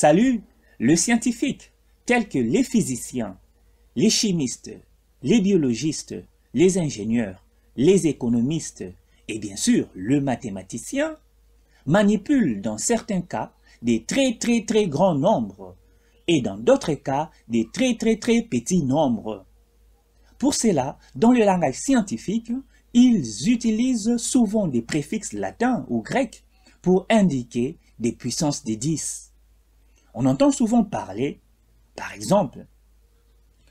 Salut, le scientifique, tel que les physiciens, les chimistes, les biologistes, les ingénieurs, les économistes et bien sûr le mathématicien, manipule dans certains cas des très grands nombres et dans d'autres cas des très petits nombres. Pour cela, dans le langage scientifique, ils utilisent souvent des préfixes latins ou grecs pour indiquer des puissances des 10. On entend souvent parler, par exemple,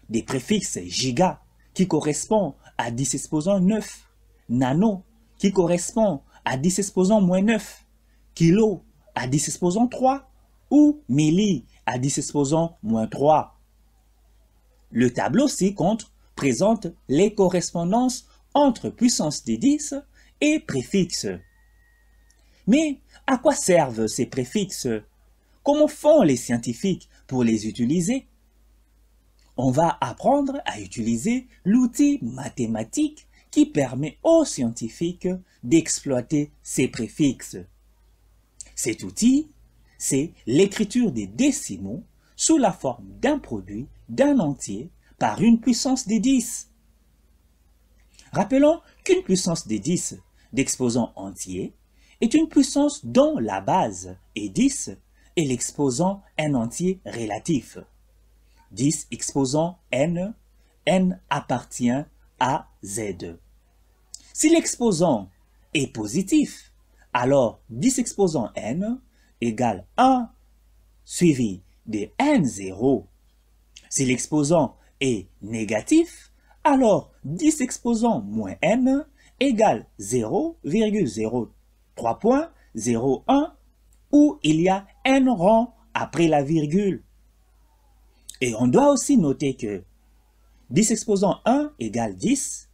des préfixes giga qui correspond à 10 exposant 9, nano qui correspond à 10 exposant moins 9, kilo à 10 exposant 3 ou milli à 10 exposant moins 3. Le tableau ci-contre présente les correspondances entre puissance des 10 et préfixes. Mais à quoi servent ces préfixes? Comment font les scientifiques pour les utiliser? On va apprendre à utiliser l'outil mathématique qui permet aux scientifiques d'exploiter ces préfixes. Cet outil, c'est l'écriture des décimaux sous la forme d'un produit d'un entier par une puissance des 10. Rappelons qu'une puissance des 10 d'exposant entier est une puissance dont la base est 10 et l'exposant un entier relatif. 10 exposant n, n appartient à z. Si l'exposant est positif, alors 10 exposant n égale 1 suivi de n0. Si l'exposant est négatif, alors 10 exposant moins n égale 0,03.01 où il y a n rangs après la virgule. Et on doit aussi noter que 10 exposant 1 égale 10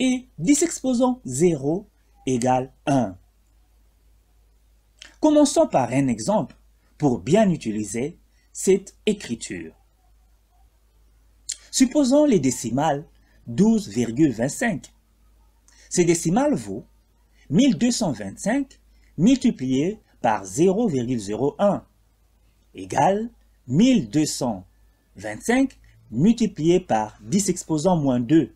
et 10 exposant 0 égale 1. Commençons par un exemple pour bien utiliser cette écriture. Supposons les décimales 12,25. Ces décimales vaut 1225 multiplié par 0,01 égale 1225 multiplié par 10 exposant moins 2.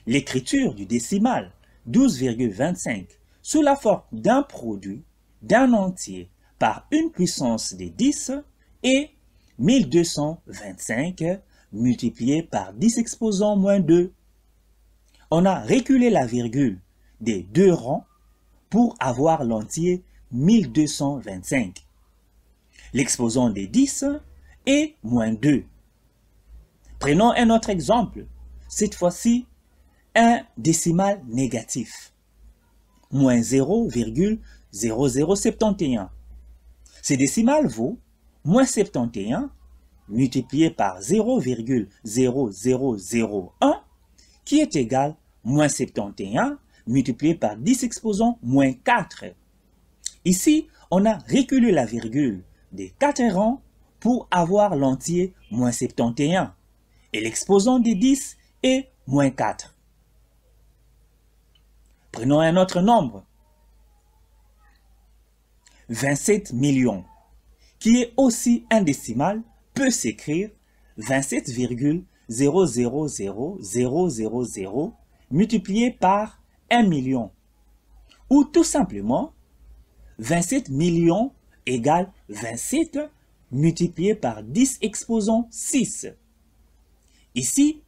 L'écriture du décimal 12,25 sous la forme d'un produit d'un entier par une puissance des 10 est 1225 multiplié par 10 exposant moins 2. On a reculé la virgule des deux rangs pour avoir l'entier 1225. L'exposant des 10 est moins 2. Prenons un autre exemple, cette fois-ci un décimal négatif, moins 0,0071. Ce décimal vaut moins 71 multiplié par 0,0001 qui est égal moins 71 multiplié par 10 exposant moins 4. Ici, on a reculé la virgule des 4 rangs pour avoir l'entier moins 71 et l'exposant des 10 est moins 4. Prenons un autre nombre, 27 millions, qui est aussi un décimal, peut s'écrire 27,000000 multiplié par 1 million, ou tout simplement 27 millions égale 27 multiplié par 10 exposant 6. Ici,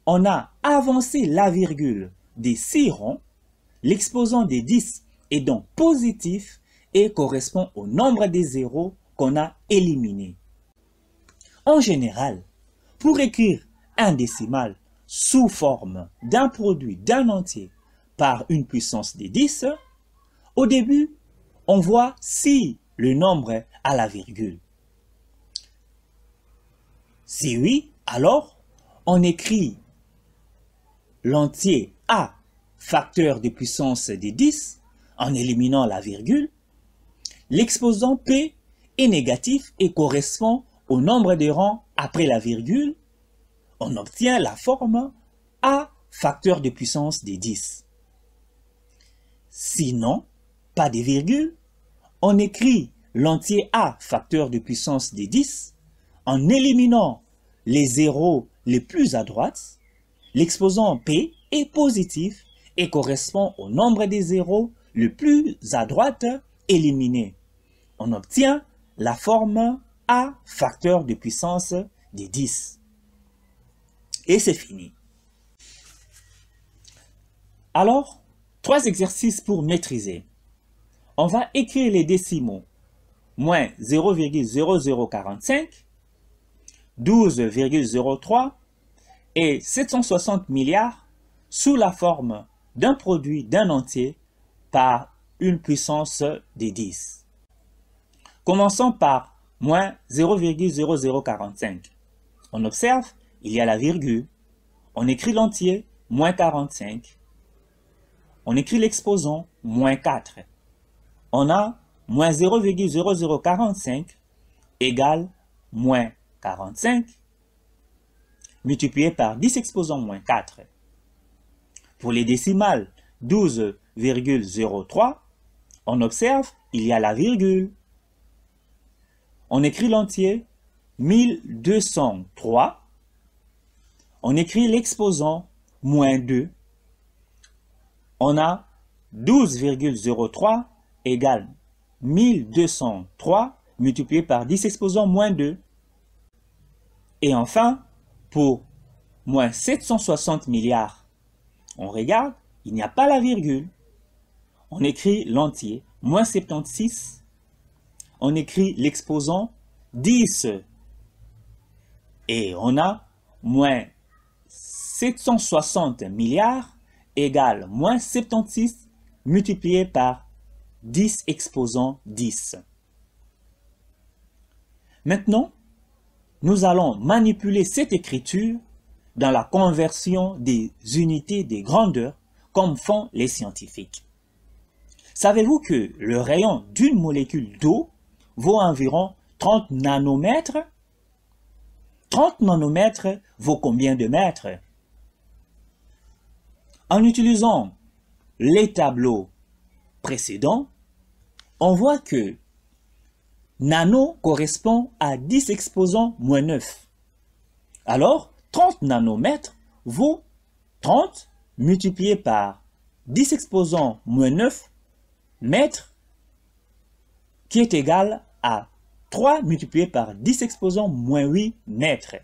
on a avancé la virgule des 6 rangs, l'exposant des 10 est donc positif et correspond au nombre des zéros qu'on a éliminé. En général, pour écrire un décimal sous forme d'un produit d'un entier par une puissance des 10, au début, on voit si le nombre a la virgule. Si oui, alors on écrit l'entier A facteur de puissance des 10 en éliminant la virgule. L'exposant P est négatif et correspond au nombre de rangs après la virgule. On obtient la forme A facteur de puissance des 10. Sinon, pas de virgule, on écrit l'entier A facteur de puissance des 10, en éliminant les zéros les plus à droite, l'exposant P est positif et correspond au nombre des zéros le plus à droite éliminé. On obtient la forme A facteur de puissance des 10. Et c'est fini. Alors, 3 exercices pour maîtriser. On va écrire les décimaux moins 0,0045, 12,03 et 760 milliards sous la forme d'un produit d'un entier par une puissance des 10. Commençons par moins 0,0045. On observe, il y a la virgule. On écrit l'entier, moins 45. On écrit l'exposant, moins 4. On a moins 0,0045 égale moins 45 multiplié par 10 exposant moins 4. Pour les décimales 12,03, on observe, il y a la virgule. On écrit l'entier, 1203. On écrit l'exposant, moins 2. On a 12,03 égale 1203 multiplié par 10 exposant moins 2. Et enfin, pour moins 760 milliards, on regarde, il n'y a pas la virgule. On écrit l'entier, moins 76. On écrit l'exposant, 10. Et on a moins 760 milliards égale moins 76 multiplié par 10 exposant 10. Maintenant, nous allons manipuler cette écriture dans la conversion des unités des grandeurs comme font les scientifiques. Savez-vous que le rayon d'une molécule d'eau vaut environ 30 nanomètres? 30 nanomètres vaut combien de mètres? En utilisant les tableaux précédents, on voit que nano correspond à 10 exposant moins 9. Alors, 30 nanomètres vaut 30 multiplié par 10 exposant moins 9 mètres, qui est égal à 3 multiplié par 10 exposant moins 8 mètres.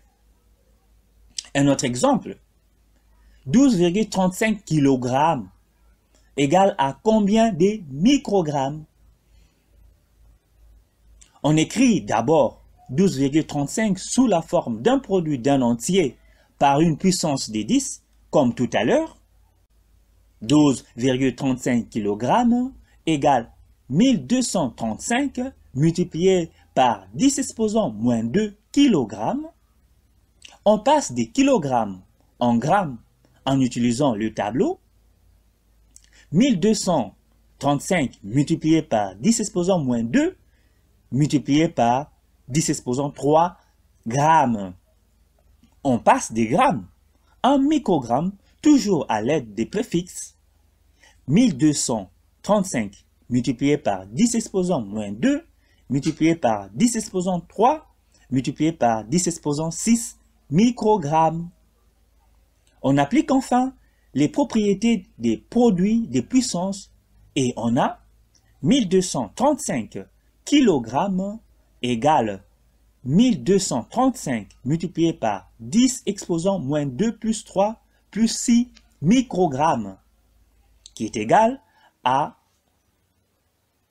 Un autre exemple, 12,35 kg égale à combien de microgrammes? On écrit d'abord 12,35 sous la forme d'un produit d'un entier par une puissance de 10, comme tout à l'heure. 12,35 kg égale 1235 multiplié par 10 exposant moins 2 kg. On passe des kilogrammes en grammes en utilisant le tableau. 1235 multiplié par 10 exposant moins 2 multiplié par 10 exposant 3 grammes. On passe des grammes en microgrammes, toujours à l'aide des préfixes. 1235 multiplié par 10 exposant moins 2 multiplié par 10 exposant 3 multiplié par 10 exposant 6 microgrammes. On applique enfin les propriétés des produits de puissance et on a 1235 kg égale 1235 multiplié par 10 exposant moins 2 plus 3 plus 6 microgrammes, qui est égal à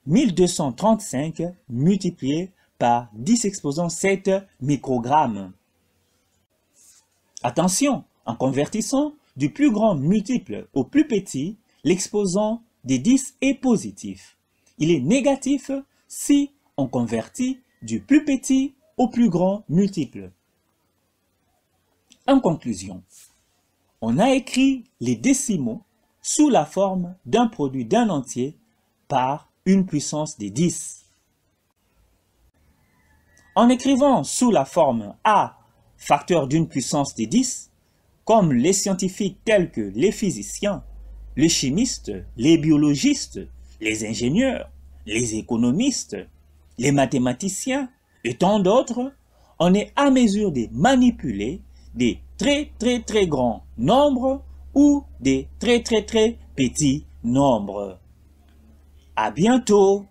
1235 multiplié par 10 exposant 7 microgrammes. Attention, en convertissant du plus grand multiple au plus petit, l'exposant des 10 est positif. Il est négatif si on convertit du plus petit au plus grand multiple. En conclusion, on a écrit les décimaux sous la forme d'un produit d'un entier par une puissance de 10. En écrivant sous la forme A facteur d'une puissance de 10, comme les scientifiques tels que les physiciens, les chimistes, les biologistes, les ingénieurs, les économistes, Les mathématiciens et tant d'autres, on est à mesure de manipuler des très grands nombres ou des très petits nombres. À bientôt!